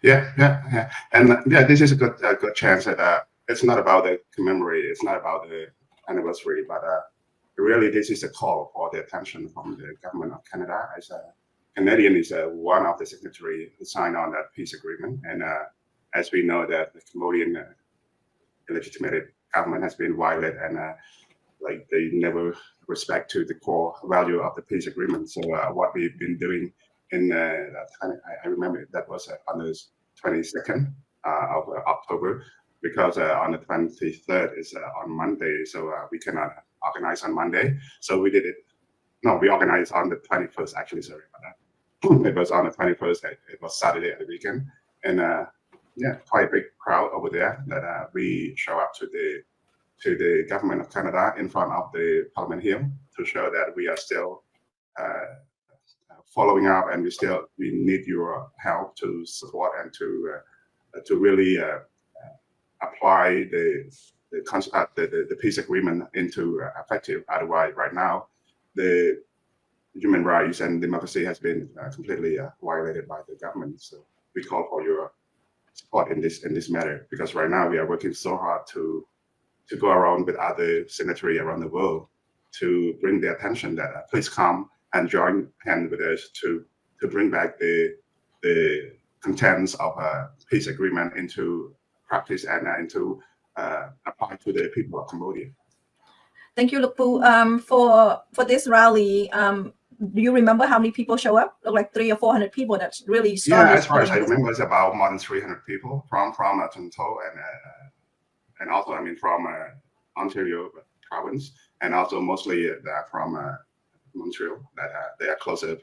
Yeah. And this is a good chance that it's not about the commemorate, it's not about the anniversary, but really this is a call for the attention from the government of Canada. As a Canadian is one of the signatory who signed on that peace agreement, and as we know that the Cambodian illegitimate government has been violated and like they never respect to the core value of the peace agreement. So what we've been doing in that time, I remember that was on the 22nd of October, because on the 23rd is on Monday, so we cannot organize on Monday. So we did it. No, we organized on the 21st. Actually, sorry about that. It was on the 21st. It was Saturday at the weekend, and quite a big crowd over there that we show up to the government of Canada in front of the Parliament Hill to show that we are still following up, and we need your help to support and to really apply the peace agreement into effective. Otherwise, right now, the human rights and democracy has been completely violated by the government. So we call for your support in this matter, because right now we are working so hard to go around with other signatories around the world to bring the attention that please come and join hand with us to bring back the contents of a peace agreement into practice and into apply to the people of Cambodia. Thank you, Lukpu. For this rally, do you remember how many people show up? Like 300 or 400 people that really started. Yeah, as far as I remember, it's about more than 300 people from Toronto and also from Ontario province, and also mostly they're from Montreal, that they are closer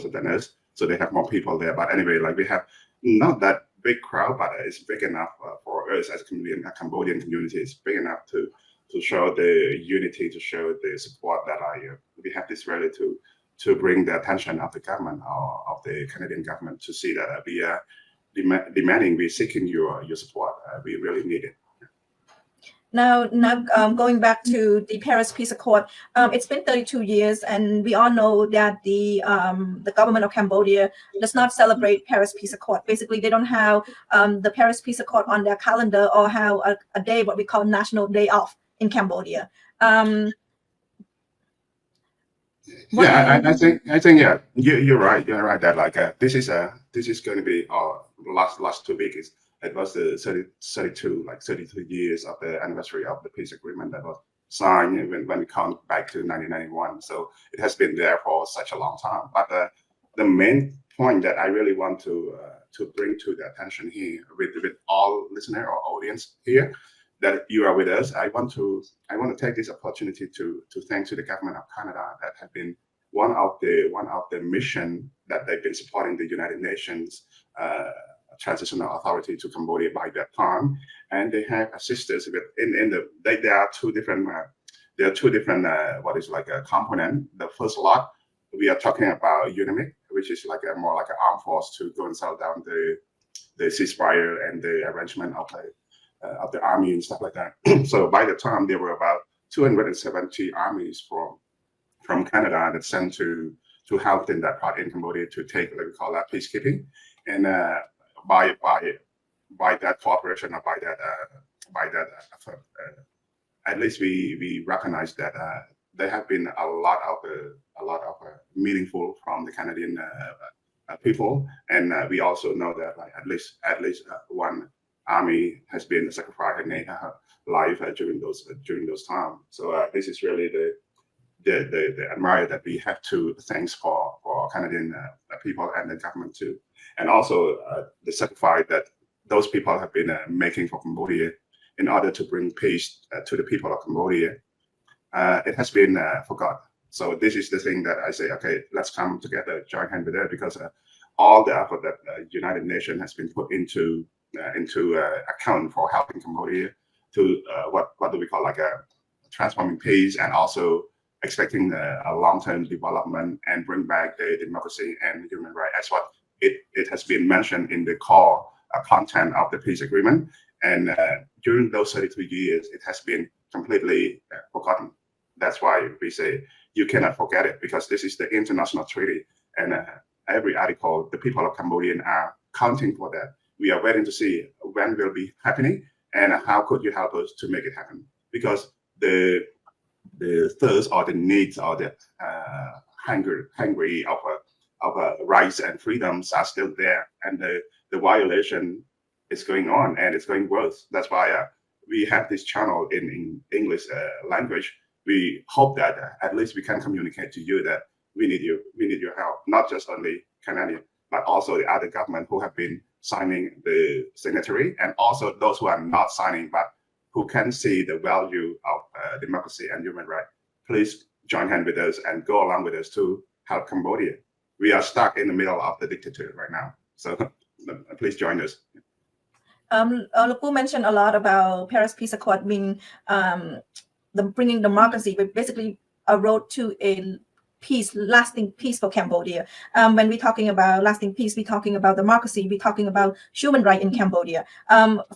than us, so they have more people there. But anyway, like we have not that big crowd, but it's big enough for us as a Cambodian community. It's big enough to show the unity, to show the support that we have this rally to bring the attention of the government or of the Canadian government to see that we are demanding, we're seeking your support. We really need it. Now, going back to the Paris Peace Accord, it's been 32 years, and we all know that the government of Cambodia does not celebrate Paris Peace Accord. Basically, they don't have the Paris Peace Accord on their calendar, or have a day, what we call National Day Off in Cambodia. I think yeah, you're right. You're right that like this is going to be our last 2 weeks. It was the 33 years of the anniversary of the peace agreement that was signed when we count back to 1991. So it has been there for such a long time. But the main point that I really want to bring to the attention here with all listener or audience here, that you are with us, I want to take this opportunity to thank to the government of Canada that have been one of the mission that they've been supporting the United Nations transitional authority to Cambodia by that time, and they have assisted us with there are two different what is like a component. The first lot we are talking about UNIMIC, which is like more like an armed force to go and settle down the ceasefire and the arrangement of the army and stuff like that. So by the time there were about 270 armies from Canada that sent to help in that part in Cambodia to take what we call that peacekeeping, and by that cooperation or by that effort, at least we recognize that there have been a lot of meaningful from the Canadian people, and we also know that like at least one army has been sacrificing her life during those times. So this is really the admire that we have to thanks for Canadian people and the government too, and also the sacrifice that those people have been making for Cambodia in order to bring peace to the people of Cambodia. It has been forgotten. So this is the thing that I say, okay, let's come together, join hand with it, because all the effort that United Nations has been put into account for helping Cambodia to what do we call like a transforming peace, and also expecting a long-term development and bring back the democracy and human rights, as what it has been mentioned in the core content of the peace agreement. And during those 33 years, it has been completely forgotten. That's why we say you cannot forget it, because this is the international treaty, and every article, the people of Cambodia are counting for that. we are waiting to see when will be happening and how could you help us to make it happen, because the thirst or the needs or the hungry of rights and freedoms are still there, and the violation is going on and it's going worse. That's why we have this channel in English language. We hope that at least we can communicate to you that we need your help, not just only Canadian, but also the other government who have been signing the signatory, and also those who are not signing but who can see the value of democracy and human rights. Please join hands with us and go along with us to help Cambodia. We are stuck in the middle of the dictatorship right now, so please join us. Lupu mentioned a lot about Paris Peace Accord being bringing democracy, but basically a road to a peace, lasting peace for Cambodia. When we're talking about lasting peace, we're talking about democracy, we're talking about human rights in Cambodia.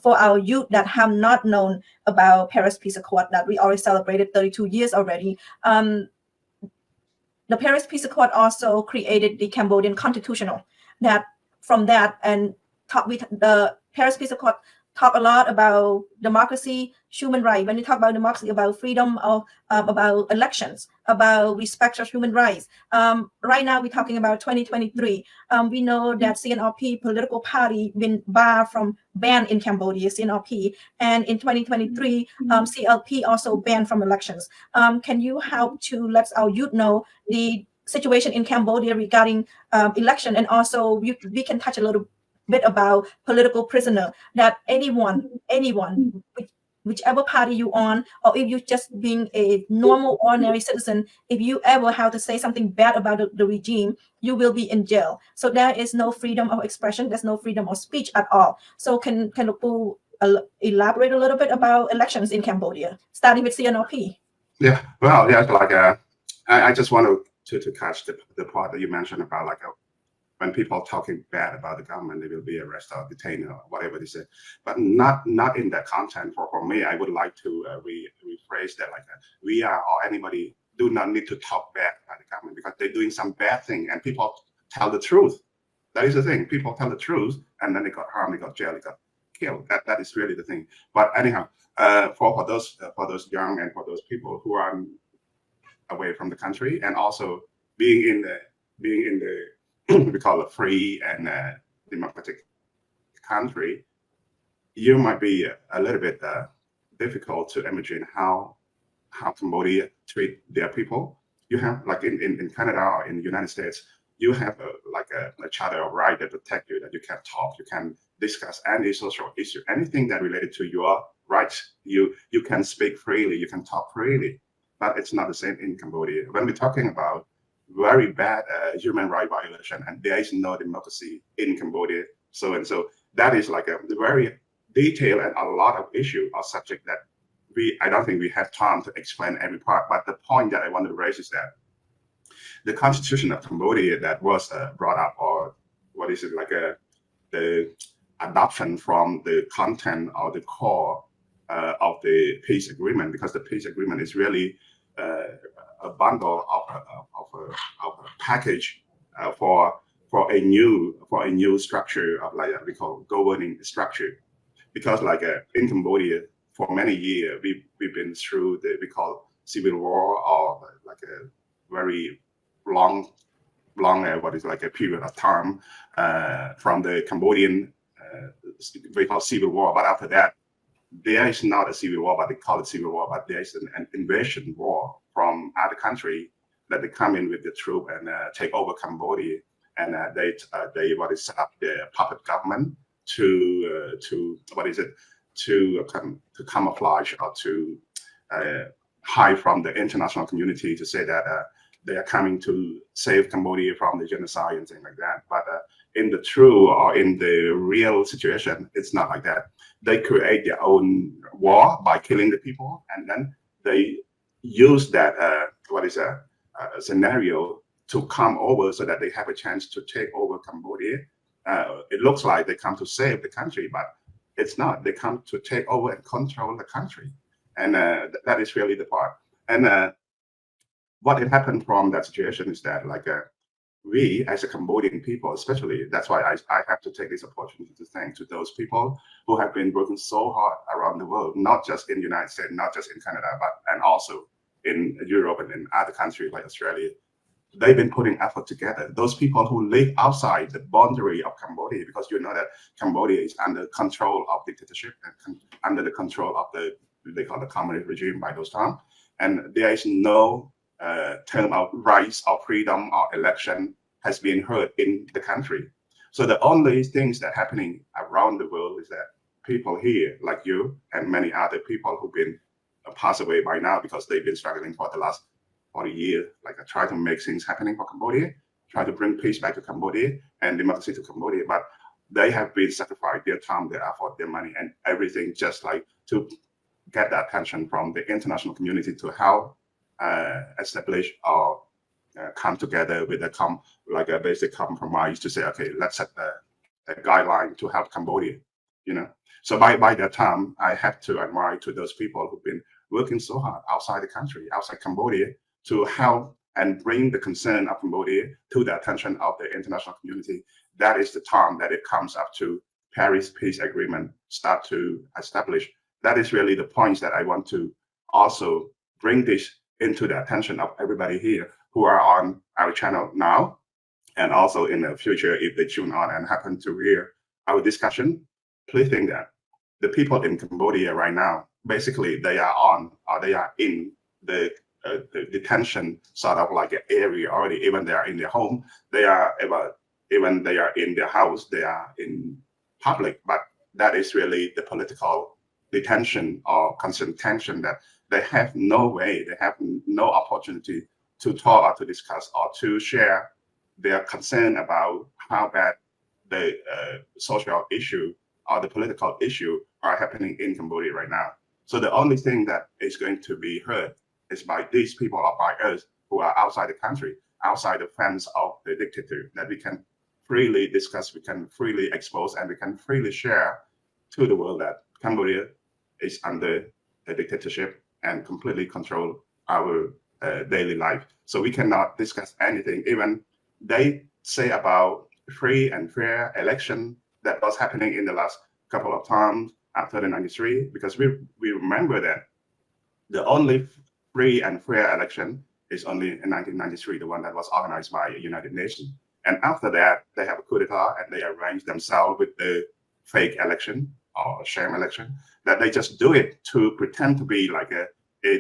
For our youth that have not known about Paris Peace Accord, that we already celebrated 32 years already, the Paris Peace Accord also created the Cambodian constitutional. That from that and the Paris Peace Accord talk a lot about democracy, human rights. When we talk about democracy, about freedom of about elections, about respect of human rights. Right now, we're talking about 2023. We know that CNRP political party been banned in Cambodia, CNRP, and in 2023, CLP also banned from elections. Can you help to let our youth know the situation in Cambodia regarding election, and also we can touch a little bit about political prisoner, that anyone, whichever party you on, or if you just being a normal ordinary citizen, if you ever have to say something bad about the regime, you will be in jail. So there is no freedom of expression, there's no freedom of speech at all. So can Lupu elaborate a little bit about elections in Cambodia, starting with CNRP? Yeah, well, yeah, like I just want to catch the part that you mentioned about like when people are talking bad about the government, they will be arrested or detained or whatever they say, but not in that content. For me, I would like to rephrase that like we are, or anybody do not need to talk bad about the government because they're doing some bad thing, and people tell the truth. That is the thing. People tell the truth, and then they got harmed, they got jailed, they got killed. That is really the thing. But anyhow, for those young and for those people who are away from the country, and also being in the we call it free and democratic country, you might be a little bit difficult to imagine how Cambodia treat their people. You have like in Canada or in the United States, you have a charter of right that protect you, that you can talk, you can discuss any social issue, anything that related to your rights. You can speak freely, you can talk freely, but it's not the same in Cambodia. When we're talking about very bad human rights violation, and there is no democracy in Cambodia. So that is like a very detailed and a lot of issue or subject that I don't think we have time to explain every part. But the point that I want to raise is that the constitution of Cambodia that was brought up, or what is it, like the adoption from the content or the core of the peace agreement, because the peace agreement is really a bundle of a package for a new structure of like we call governing structure, because like in Cambodia for many years we've been through we call civil war, or like a very long what is like a period of time from the Cambodian we call civil war, but after that there is not a civil war, but they call it civil war, but there is an invasion war from other country that they come in with the troop and take over Cambodia, and they set up the puppet government to camouflage or to hide from the international community, to say that they are coming to save Cambodia from the genocide and things like that. But in the true or in the real situation, it's not like that. They create their own war by killing the people, and then they use that scenario to come over so that they have a chance to take over Cambodia. It looks like they come to save the country, but it's not. They come to take over and control the country, and that is really the part. And what had happened from that situation is that like we as a Cambodian people, especially, that's why I have to take this opportunity to thank to those people who have been working so hard around the world, not just in the United States, not just in Canada, but and also in Europe and in other countries like Australia. They've been putting effort together. Those people who live outside the boundary of Cambodia, because you know that Cambodia is under control of dictatorship and under the control of they call the communist regime by those times, and there is no term of rights or freedom or election has been heard in the country. So the only things that happening around the world is that people here, like you and many other people who've been passed away by now because they've been struggling for the last 40 years, like I try to make things happening for Cambodia, try to bring peace back to Cambodia and democracy to Cambodia, but they have been sacrificed their time, their effort, their money, and everything just like to get the attention from the international community to help establish or come together with a basic compromise to say, okay, let's set a guideline to help Cambodia, you know. So by that time, I have to admire to those people who've been working so hard outside the country, outside Cambodia, to help and bring the concern of Cambodia to the attention of the international community. That is the time that it comes up to Paris Peace Agreement start to establish. That is really the points that I want to also bring this into the attention of everybody here who are on our channel now, and also in the future, if they tune on and happen to hear our discussion, please think that the people in Cambodia right now, basically they are in the detention sort of like an area already. Even they are in their home, even they are in their house, they are in public, but that is really the political detention or constant tension that they have no way, they have no opportunity to talk or to discuss or to share their concern about how bad the social issue or the political issue are happening in Cambodia right now. So the only thing that is going to be heard is by these people or by us who are outside the country, outside the fence of the dictator, that we can freely discuss, we can freely expose, and we can freely share to the world that Cambodia is under a dictatorship and completely control our daily life. So we cannot discuss anything. Even they say about free and fair election that was happening in the last couple of times after the 93, because we remember that the only free and fair election is only in 1993, the one that was organized by the United Nations. And after that, they have a coup d'etat and they arrange themselves with the fake election or sham election, that they just do it to pretend to be like a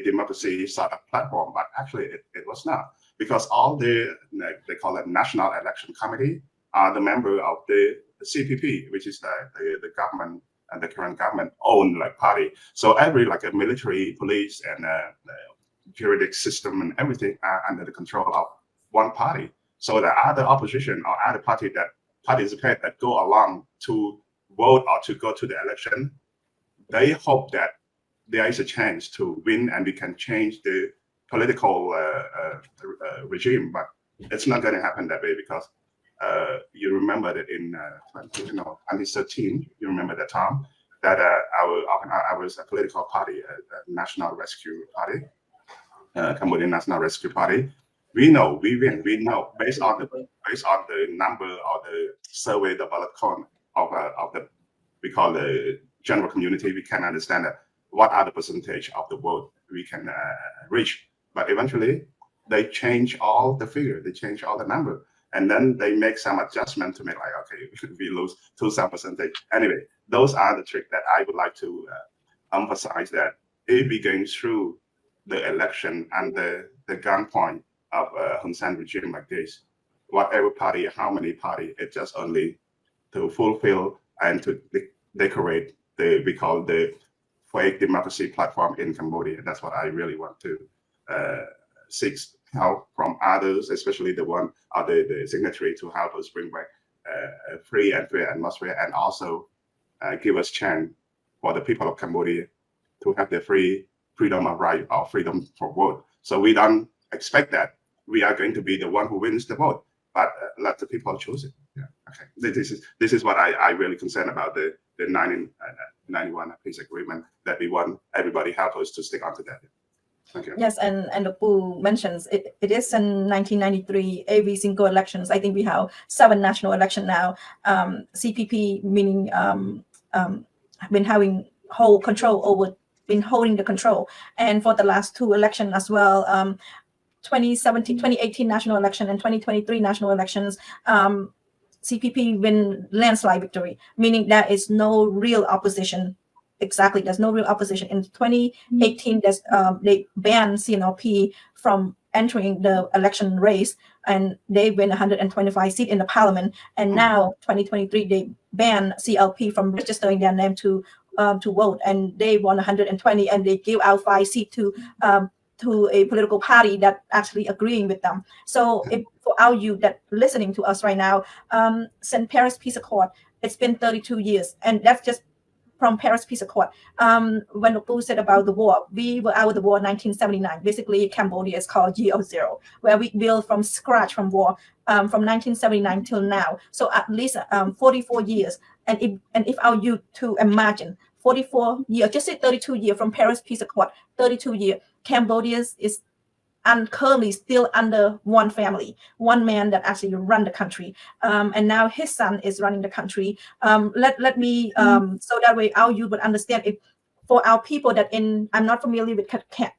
democracy sort of platform, but actually it was not, because all they call it National Election Committee are the member of the CPP, which is the government and the current government owned like party. So every like a military, police, and juridic system and everything are under the control of one party. So the other opposition or other party that participate that go along to vote or to go to the election, they hope that there is a chance to win and we can change the political regime, but it's not going to happen that way, because you remember that in 2013, you remember that time that I was a political party, a National Rescue Party, Cambodian National Rescue Party. We know we win. We know based on the number or the survey developed count of the, we call the general community, we can understand that what are the percentage of the vote we can reach. But eventually they change all the figure, they change all the number, and then they make some adjustment to make like, okay, we lose to some percentage. Anyway, those are the trick that I would like to emphasize, that if we going through the election and the gunpoint of Hun Sen regime like this, whatever party, how many party, it's just only to fulfill and to decorate we call the fake democracy platform in Cambodia. That's what I really want to seek help from others, especially the one or the signatory, to help us bring back a free and fair atmosphere, and also give us chance for the people of Cambodia to have their freedom of right or freedom for vote. So we don't expect that we are going to be the one who wins the vote, but let the people choose it. Yeah. Okay. This is what I really concerned about the 1991 peace agreement, that we want everybody help us to stick onto that. Thank you. Yes, and the Pooh mentions it is in 1993 every single elections. I think we have 7 national election now. CPP meaning been having whole control over, been holding the control, and for the last 2 election as well. 2018 national election and 2023 national elections, CPP win landslide victory, meaning there is no real opposition. Exactly, there's no real opposition. In 2018, they banned CNLP from entering the election race, and they win 125 seats in the parliament. And now 2023, they ban CLP from registering their name to vote, and they won 120, and they give out 5 seats to a political party that actually agreeing with them. So if for our youth that listening to us right now, St. Paris Peace Accord, it's been 32 years, and that's just from Paris Peace Accord. When Pooh said about the war, we were out of the war in 1979. Basically, Cambodia is called Year of Zero, where we build from scratch from war, from 1979 till now. So at least 44 years. And if our youth to imagine 44 years, just say 32 years from Paris Peace Accord, 32 years, Cambodia is and currently still under one family, one man that actually run the country. And now his son is running the country. Let me, so that way our youth would understand it. For our people that I'm not familiar with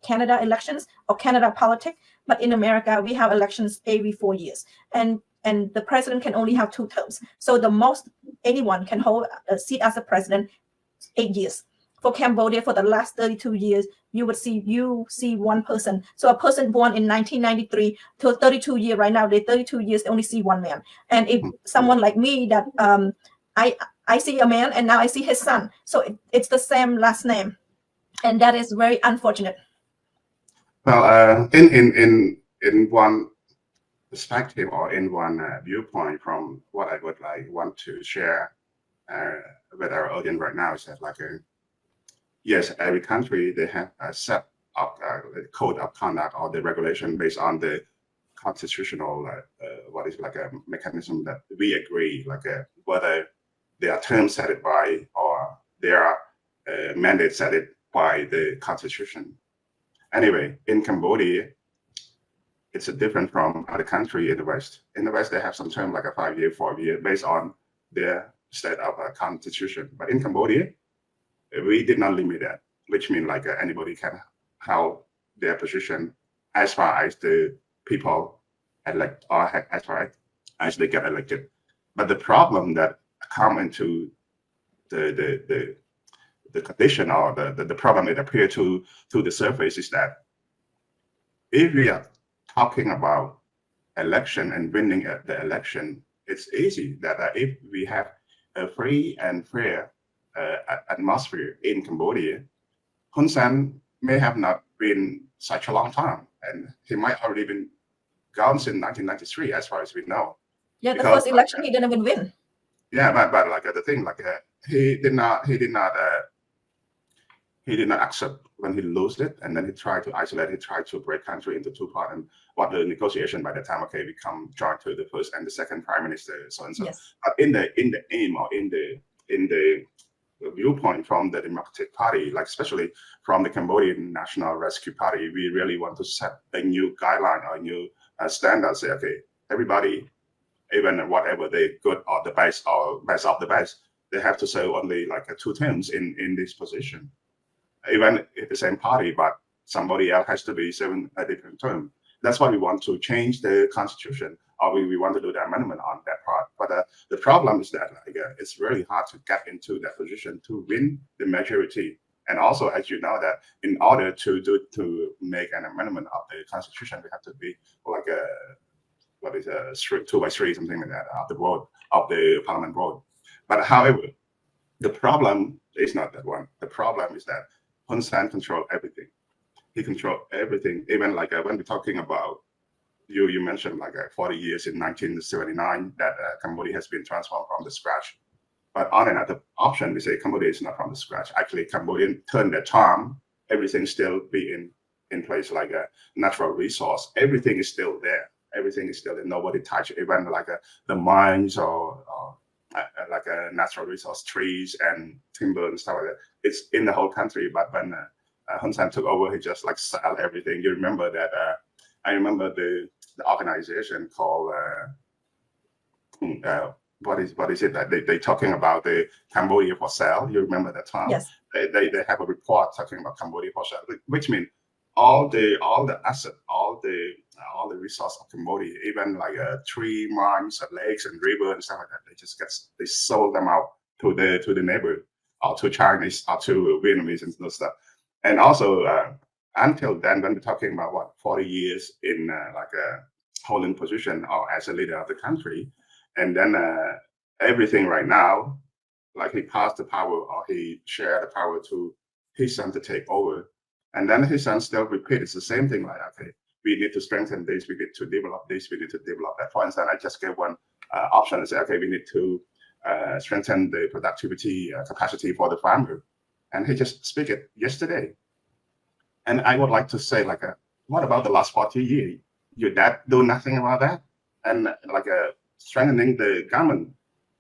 Canada elections or Canada politics, but in America, we have elections every 4 years. And the president can only have 2 terms. So the most anyone can hold a seat as a president 8 years. For Cambodia, for the last 32 years, you see one person. So a person born in 1993 till 32 years right now, they 32 years, they only see one man. And if someone like me that I see a man and now I see his son, so it's the same last name, and that is very unfortunate. Well, in one perspective or in one viewpoint from what I would want to share with our audience right now is that yes, every country, they have a set of code of conduct or the regulation based on the constitutional, what is a mechanism that we agree, whether they are terms set it by or they are mandate set it by the constitution. Anyway, in Cambodia, it's different from other country in the West. In the West, they have some term like a 5-year, 4-year based on their state of constitution. But in Cambodia, we did not limit that, which means anybody can hold their position as far as the people elect or as far as they get elected. But the problem that come into the condition or the problem that appear to the surface is that if we are talking about election and winning the election, it's easy that if we have a free and fair atmosphere in Cambodia, Hun Sen may have not been such a long time, and he might already been gone since 1993, as far as we know. Yeah, the first election he didn't even win. Yeah, but the thing he did not accept when he lost it, and then he tried to isolate. He tried to break country into 2 parts, and what the negotiation by the time we come joined to the first and the second prime minister, so and so. Yes. But in the aim or in the viewpoint from the Democratic Party, especially from the Cambodian National Rescue Party, we really want to set a new guideline or a new standard. Say, okay, everybody, even whatever they good or the best or best of the best, they have to serve only 2 terms in this position, even in the same party, but somebody else has to be serving a different term. That's why we want to change the constitution, or we want to do the amendment on that part. But the problem is that it's really hard to get into that position to win the majority. And also, as you know, that in order to make an amendment of the constitution, we have to be a 2 by 3, something like that, of the vote of the parliament vote. But however, the problem is not that one. The problem is that Hun Sen control everything. He controlled everything, even when we're talking about, you mentioned 40 years in 1979 that Cambodia has been transformed from the scratch. But on another option, we say Cambodia is not from the scratch. Actually, Cambodia turned their charm. Everything still be in place, a natural resource. Everything is still there. Everything is still there. Nobody touched it. Even the mines or a natural resource, trees and timber and stuff like that. It's in the whole country. But when Hun Sen took over, he just like sell everything. You remember that? I remember the organization called what is it that they talking about the Cambodia for sale? You remember that time? Yes. They have a report talking about Cambodia for sale, which means all the asset, all the resource of Cambodia, even like tree, mines, lakes, and river and stuff like that, they sold them out to the neighbor, or to Chinese, or to Vietnamese and those stuff. And also until then, when we're talking about what 40 years in like a holding position or as a leader of the country, and then everything right now, like he passed the power or he shared the power to his son to take over. And then his son still repeats the same thing, like, okay, we need to strengthen this, we need to develop this, we need to develop that. For instance, I just gave one option and say, okay, we need to strengthen the productivity capacity for the farmer. And he just speak it yesterday. And I would like to say, like, what about the last 40 years? Your dad do nothing about that? And like strengthening the government.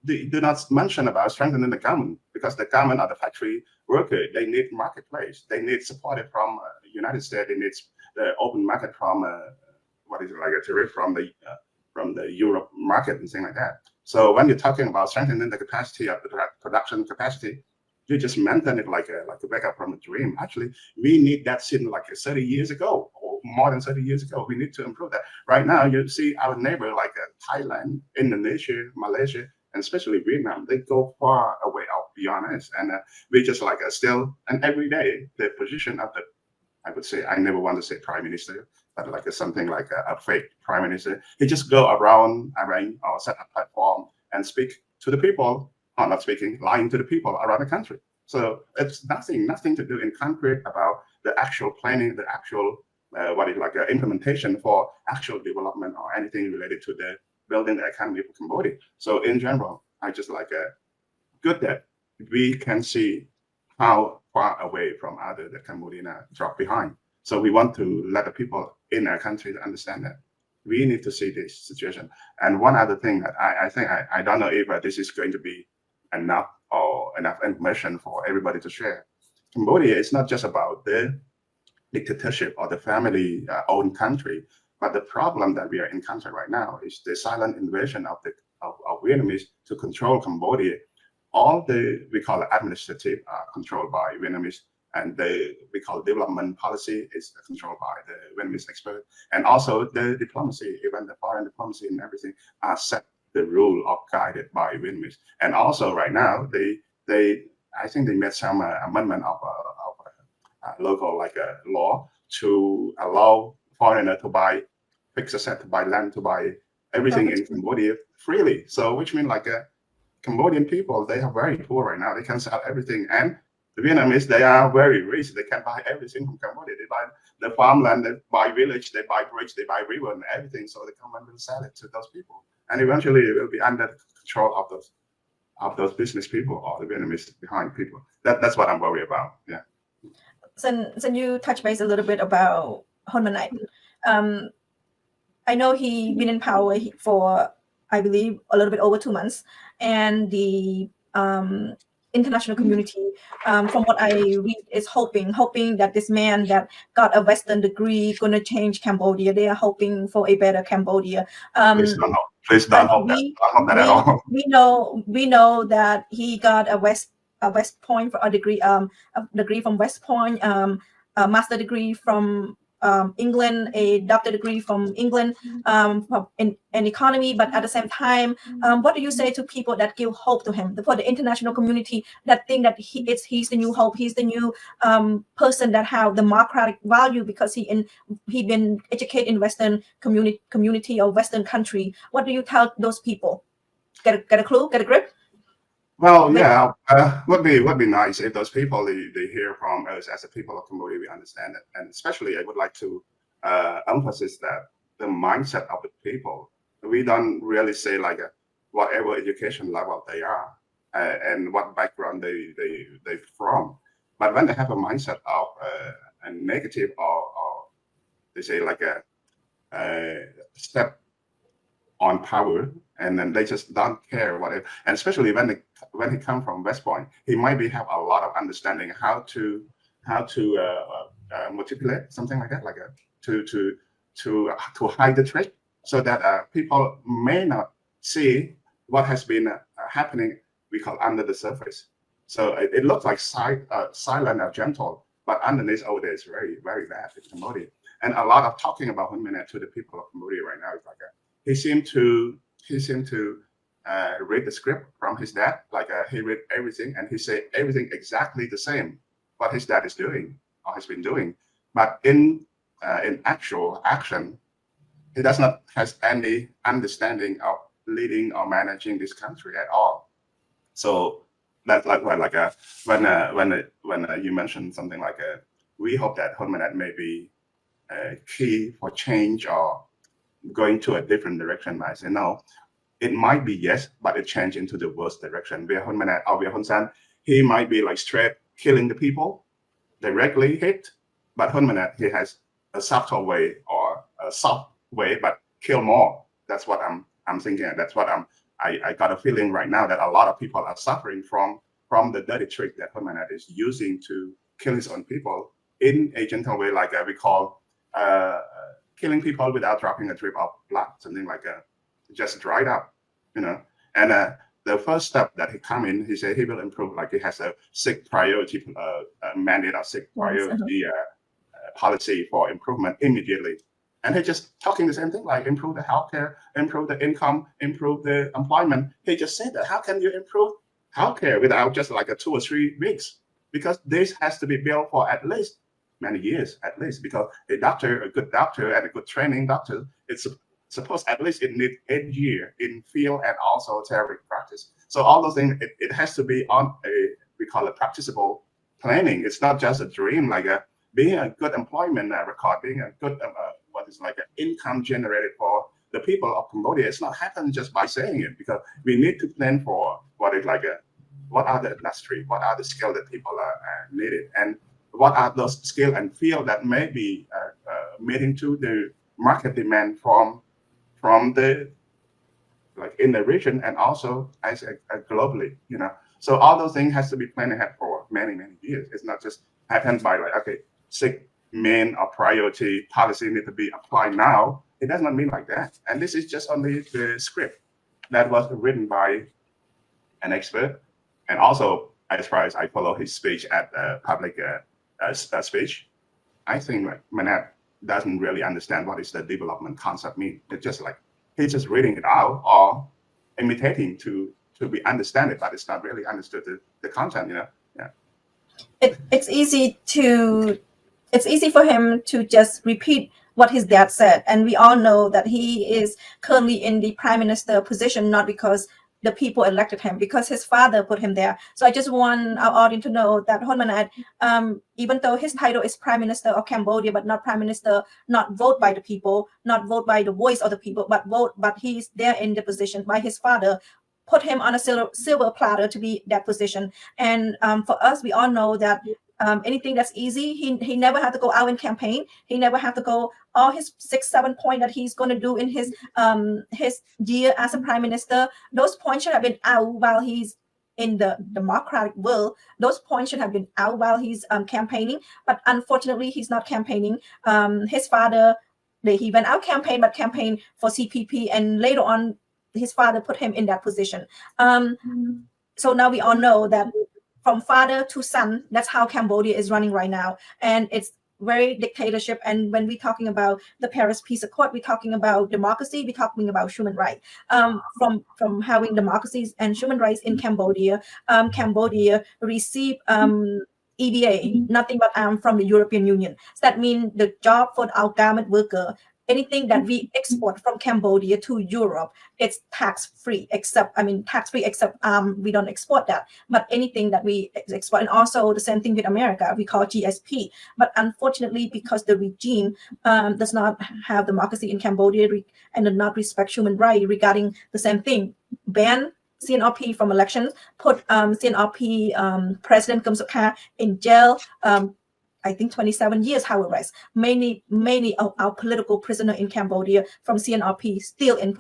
Do not mention about strengthening the government, because the government are the factory worker. They need marketplace. They need support from the United States. They need the open market from what is it, like a tariff from the Europe market and things like that. So when you're talking about strengthening the capacity of the production capacity, you just mention it like a backup from a dream. Actually, we need that since like 30 years ago, or more than 30 years ago. We need to improve that. Right now, you see our neighbor like Thailand, Indonesia, Malaysia, and especially Vietnam, they go far away out beyond us. And we just like still, and every day, the position of the, I would say, I never want to say prime minister, but like something like a fake prime minister. He just go around, arrange or set a platform and speak to the people, or not speaking, lying to the people around the country. So it's nothing to do in concrete about the actual planning, the actual, implementation for actual development or anything related to the building the economy for Cambodia. So in general, I just like good that we can see how far away from other the Cambodian drop behind. So we want to let the people in our country to understand that we need to see this situation. And one other thing that I think, I don't know if this is going to be enough information for everybody to share. Cambodia is not just about the dictatorship or the family owned country, but the problem that we are encountering right now is the silent invasion of Vietnamese to control Cambodia. All the, we call it administrative, controlled by Vietnamese, and we call development policy is controlled by the Vietnamese expert, and also the diplomacy, even the foreign diplomacy and everything are set the rule or guided by Vietnamese. And also right now, I think they made some amendment of local law to allow foreigner to buy fixed asset, to buy land, to buy everything in Cambodia freely. So which means like Cambodian people, they are very poor right now. They can sell everything. And the Vietnamese, they are very rich. They can buy everything from Cambodia. They buy the farmland, they buy village, they buy bridge, they buy river and everything. So the government will sell it to those people. And eventually it will be under the control of those business people or the Vietnamese behind people. That's what I'm worried about. Yeah. So you touch base a little bit about Hun Manet. I know he been in power for, I believe, a little bit over 2 months, and the international community, from what I read, is hoping that this man that got a Western degree gonna change Cambodia. They are hoping for a better Cambodia. Please don't hope that. I hope that at all. We know that he got a West Point for a degree from West Point, a master degree from England, a doctor degree from England, in economy. But at the same time, what do you say to people that give hope to him, for the international community that think that he's the new hope, he's the new person that have the democratic value because he been educated in Western community or Western country? What do you tell those people? Get a clue? Get a grip? Well, yeah, would be nice if those people they hear from us as a people of Cambodia, we understand it. And especially I would like to emphasize that the mindset of the people, we don't really say like whatever education level they are and what background they from. But when they have a mindset of a negative or they say like a step on power, and then they just don't care whatever. And especially when he come from West Point, he might have a lot of understanding how to manipulate something like that, like to hide the trick, so that people may not see what has been happening. We call under the surface. So it looks like silent or gentle, but underneath all this is very, very bad in Cambodia. And a lot of talking about Hun Manet to the people of Cambodia right now is like he seemed to read the script from his dad, like he read everything and he said everything exactly the same what his dad is doing or has been doing, but in actual action, he does not has any understanding of leading or managing this country at all. So that's like when you mentioned something like we hope that Hun Manet may be key for change or going to a different direction. I say no, it might be yes, but it changed into the worst direction. Where Hun Manet or where Hun Sen, he might be like straight killing the people, directly hit, but Hun Manet, he has a subtle way or a soft way, but kill more. That's what I'm thinking. That's what I got a feeling right now that a lot of people are suffering from the dirty trick that Hun Manet is using to kill his own people in a gentle way, like we call killing people without dropping a drip of blood, something like just dried up, you know. And the first step that he come in, he said he will improve, like he has a 6 priority mandate or 6 priority policy for improvement immediately. And he just talking the same thing, like improve the healthcare, improve the income, improve the employment. He just said that how can you improve healthcare without just like a 2 or 3 weeks? Because this has to be built for at least many years, at least, because a good doctor and a good training doctor, it's supposed at least it needs 8 years in field and also theory practice. So all those things, it has to be on we call it practicable planning. It's not just a dream, like being a good employment record, being a good what is like an income generated for the people of Cambodia. It's not happening just by saying it, because we need to plan for what is like what are the industry, what are the skills that people are needed, and what are those skills and field that may be meeting to the market demand from the like in the region and also as globally, you know. So all those things has to be planned ahead for many years. It's not just happen by like, okay, 6 main or priority policy need to be applied now. It does not mean like that. And this is just only the script that was written by an expert. And also, as far as I follow his speech at public speech, I think like Manet doesn't really understand what is the development concept mean. It's just like he's just reading it out or imitating to be understand it, but it's not really understood the content, you know. Yeah. It's easy for him to just repeat what his dad said, and we all know that he is currently in the prime minister position not because the people elected him, because his father put him there. So I just want our audience to know that Hun Manet, even though his title is prime minister of Cambodia, but not prime minister, not vote by the people, not vote by the voice of the people, but he's there in the position by his father, put him on a silver platter to be that position. And for us, we all know that anything that's easy, he never had to go out and campaign. He never had to go all his 6-7 points that he's going to do in his year as a prime minister. Those points should have been out while he's in the democratic world. Those points should have been out while he's campaigning. But unfortunately, he's not campaigning. His father, he went out campaign, but campaigned for CPP, and later on, his father put him in that position. So now we all know that from father to son, that's how Cambodia is running right now. And it's very dictatorship. And when we're talking about the Paris Peace Accord, we're talking about democracy, we're talking about human rights. From having democracies and human rights in Cambodia, Cambodia received EBA, nothing but from the European Union. So that means the job for our garment worker, anything that we export from Cambodia to Europe, it's tax-free, except we don't export that. But anything that we export, and also the same thing with America, we call GSP. But unfortunately, because the regime does not have democracy in Cambodia and does not respect human rights regarding the same thing, ban CNRP from elections, put CNRP President Kum Sokha in jail, I think 27 years house arrest. Many of our political prisoners in Cambodia from CNRP still in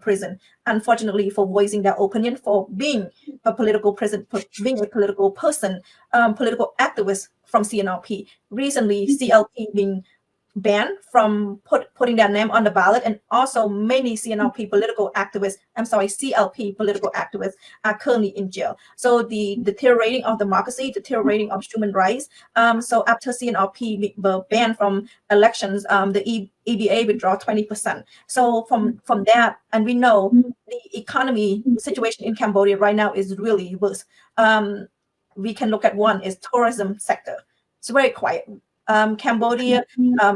prison, unfortunately, for voicing their opinion, for being a political person, political activist from CNRP. Recently, CLP being banned from putting their name on the ballot, and also many CNLP political activists, CLP political activists are currently in jail. So the deteriorating of democracy, deteriorating of human rights. So after CNLP were banned from elections, the EBA withdraw 20%. So from that, and we know the economy situation in Cambodia right now is really worse. We can look at one is tourism sector. It's very quiet. Cambodia,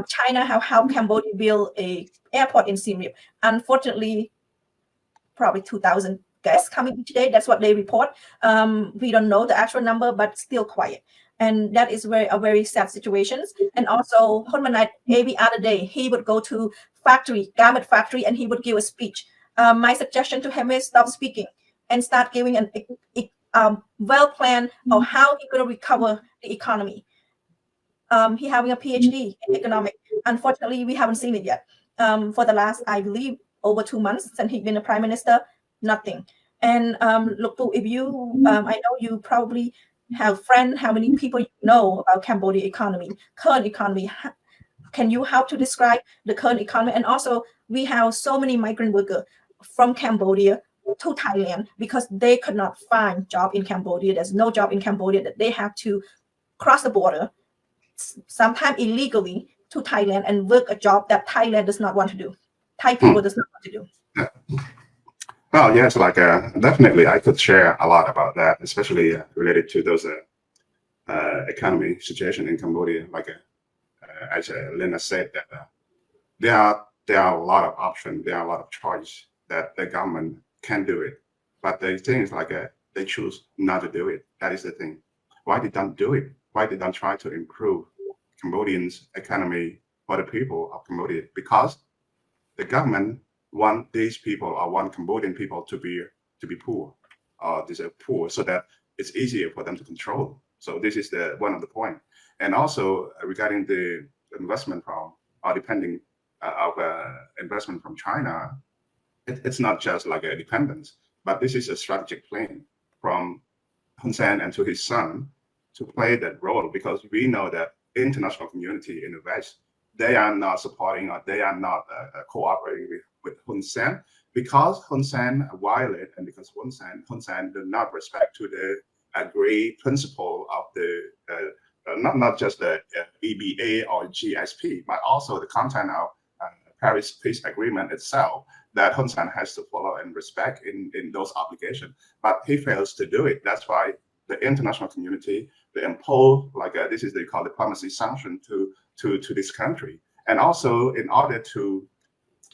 China have helped Cambodia build a airport in Siem Reap. Unfortunately, probably 2,000 guests coming each day. That's what they report. We don't know the actual number, but still quiet. And that is a very sad situation. And also, Honmanite, every other day, he would go to garment factory, and he would give a speech. My suggestion to him is stop speaking and start giving an well plan of how he's going to recover the economy. He having a PhD in economics. Unfortunately, we haven't seen it yet. For the last, I believe, over 2 months since he's been a prime minister, nothing. And look, if you, I know you probably have friends, how many people you know about Cambodia economy, current economy. Can you help to describe the current economy? And also, we have so many migrant workers from Cambodia to Thailand because they could not find job in Cambodia. There's no job in Cambodia, that they have to cross the border, sometimes illegally, to Thailand and work a job that Thailand does not want to do. Thai people does not want to do. Well, yes, like definitely, I could share a lot about that, especially related to those economy situation in Cambodia. Like as Lena said, that there are a lot of options, there are a lot of choice that the government can do it, but the thing is like they choose not to do it. That is the thing. Why they don't do it? Why they don't try to improve Cambodians' economy for the people of Cambodia? Because the government want these people or want Cambodian people to be poor, poor, so that it's easier for them to control. So this is one of the point. And also regarding the investment from depending of investment from China, it's not just like a dependence, but this is a strategic plan from Hun Sen and to his son to play that role, because we know that international community in the West, they are not supporting or they are not cooperating with Hun Sen, because Hun Sen violate, and because Hun Sen do not respect to the agreed principle of the not just the EBA or GSP, but also the content of Paris Peace Agreement itself, that Hun Sen has to follow and respect in those obligations. But he fails to do it. That's why the international community, they impose like this is they call diplomacy sanction to this country. And also in order to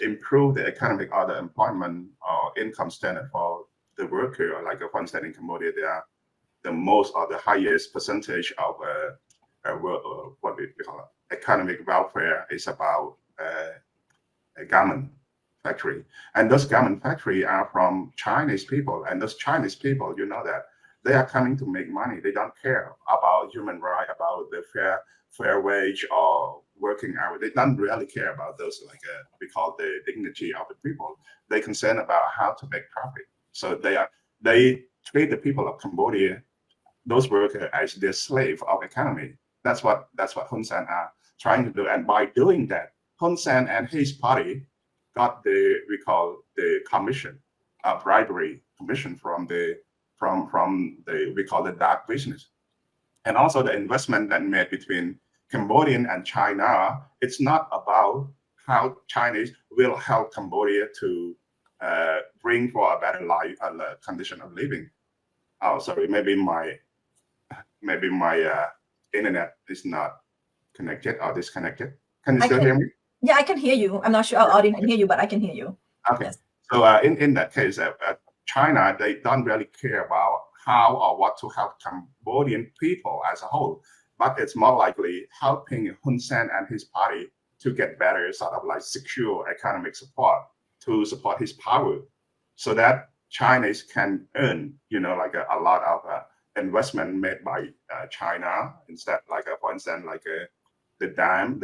improve the economic or the employment or income standard for the worker, like for instance in Cambodia, they are the most or the highest percentage of what we call economic welfare is about a garment factory, and those garment factory are from Chinese people, and those Chinese people, you know that they are coming to make money. They don't care about human rights, about the fair wage or working hour. They don't really care about those, like we call the dignity of the people. They concerned about how to make profit. So they treat the people of Cambodia, those workers, as their slave of economy. That's what Hun Sen are trying to do. And by doing that, Hun Sen and his party got we call the commission, bribery commission from the we call the dark business. And also the investment that made between Cambodian and China, it's not about how Chinese will help Cambodia to bring for a better life, condition of living. Oh, sorry, maybe my internet is not connected or disconnected. Can you still hear me? Yeah, I can hear you. I'm not sure our audience can hear you, but I can hear you. Okay. Yes. So in that case, China, they don't really care about how or what to help Cambodian people as a whole, but it's more likely helping Hun Sen and his party to get better sort of like secure economic support to support his power, so that Chinese can earn, like a lot of investment made by China instead, like for instance, like the dam,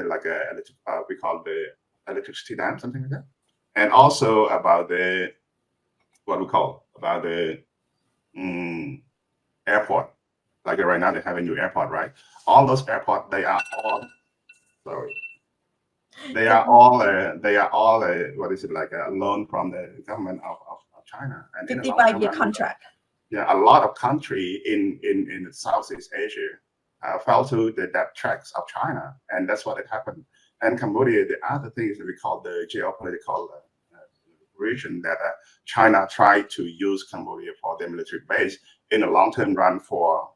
we call the electricity dam, something like that, and also about the what we call about the airport. Like right now, they have a new airport, right? All those airports, they are all sorry, they are all what is it like a loan from the government of China, and in a long 55-year term, contract. yeah, a lot of country in Southeast Asia fell to the debt tracks of China, and that's what had happened. And Cambodia, the other thing is that we call the geopolitical region that China tried to use Cambodia for their military base in a long-term run for,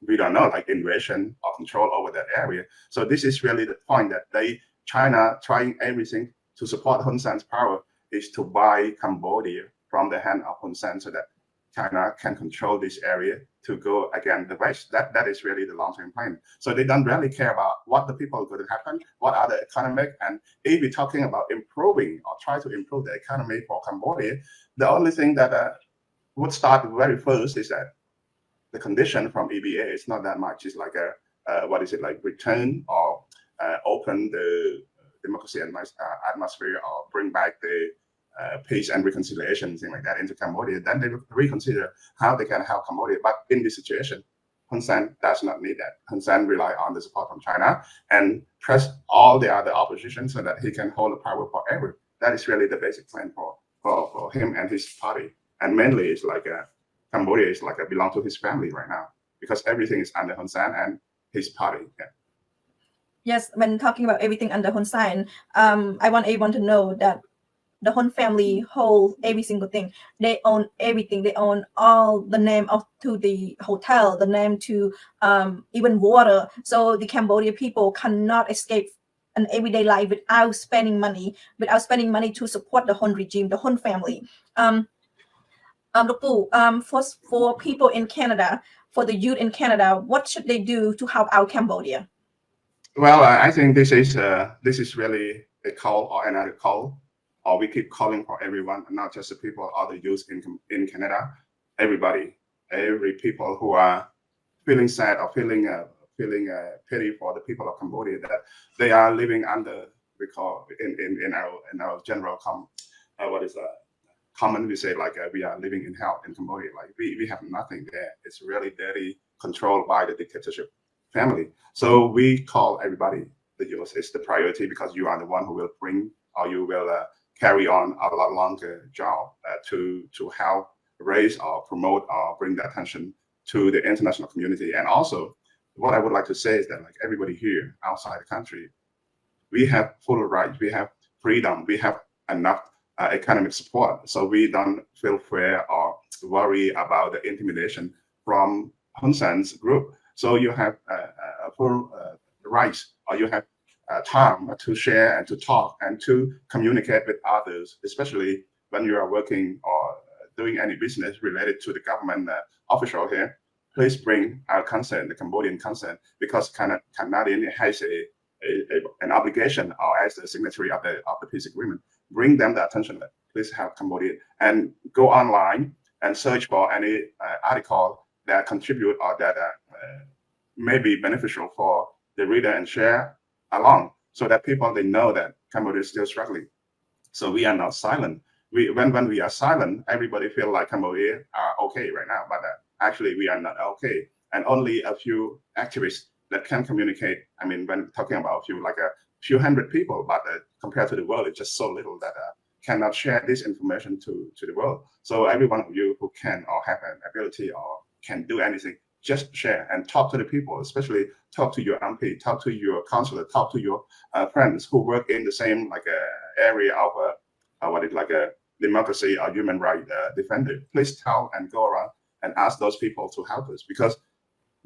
we don't know, like invasion or control over that area. So this is really the point that China trying everything to support Hun Sen's power is to buy Cambodia from the hand of Hun Sen so that China can control this area to go against the West. That is really the long-term plan. So they don't really care about what the people are going to happen, what are the economic, and if we're talking about improving or try to improve the economy for Cambodia, the only thing that would start very first is that the condition from EBA is not that much. It's like what is it like return or open the democracy atmosphere or bring back the peace and reconciliation, thing like that, into Cambodia. Then they reconsider how they can help Cambodia. But in this situation, Hun Sen does not need that. Hun Sen rely on the support from China and press all the other opposition so that he can hold the power forever. That is really the basic plan for him and his party. And mainly, it's like Cambodia is like belong to his family right now because everything is under Hun Sen and his party. Yeah. Yes, when talking about everything under Hun Sen, I want everyone to know that the Hun family hold every single thing. They own everything. They own all the name of to the hotel, the name to even water. So the Cambodia people cannot escape an everyday life without spending money to support the Hun regime, the Hun family. For people in Canada, for the youth in Canada, what should they do to help out Cambodia? Well, I think this is really a call or another call, or we keep calling for everyone, not just the people or the youth in Canada, everybody, every people who are feeling sad or feeling pity for the people of Cambodia that they are living under, we call in our general common, we say like we are living in hell in Cambodia. Like we have nothing there. It's really dirty, controlled by the dictatorship family. So we call everybody, the youth is the priority because you are the one who will bring or you will carry on a lot longer job to help raise or promote or bring the attention to the international community. And also what I would like to say is that like everybody here outside the country, we have full rights, we have freedom, we have enough economic support. So we don't feel fear or worry about the intimidation from Hun Sen's group. So you have full rights, or you have time to share and to talk and to communicate with others, especially when you are working or doing any business related to the government official here. Please bring our consent, the Cambodian consent, because Canadian has an obligation or as the signatory of the peace agreement. Bring them the attention that please help Cambodia and go online and search for any article that contribute or that may be beneficial for the reader and share along so that people, they know that Cambodia is still struggling. So we are not silent. When we are silent, everybody feel like Cambodia are okay right now, but actually we are not okay. And only a few activists that can communicate. I mean, when talking about a few hundred people, but compared to the world, it's just so little that cannot share this information to the world. So every one of you who can or have an ability or can do anything, just share and talk to the people, especially talk to your MP, talk to your counselor, talk to your friends who work in the same area of a democracy or human rights defender. Please tell and go around and ask those people to help us, because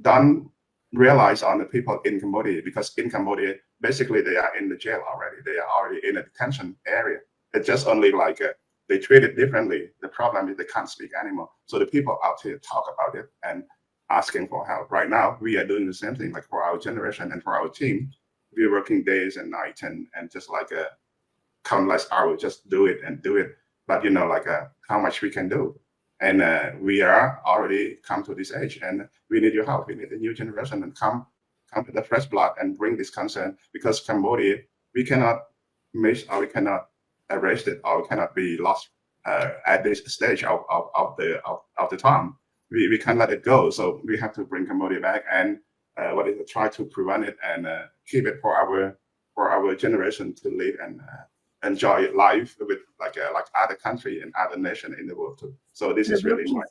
don't realize on the people in Cambodia, because in Cambodia, basically they are in the jail already. They are already in a detention area. It's just only they treat it differently. The problem is they can't speak anymore. So the people out here talk about it and asking for help. Right now, we are doing the same thing, like for our generation and for our team. We're working days and nights and just countless hours, just do it. But how much we can do. And we are already come to this age, and we need your help. We need the new generation and come to the fresh blood and bring this concern, because Cambodia, we cannot miss, or we cannot erase it, or we cannot be lost at this stage of the time. We can't let it go. So we have to bring Cambodia back and try to prevent it and keep it for our generation to live and enjoy life with like other country and other nation in the world too. So this is really my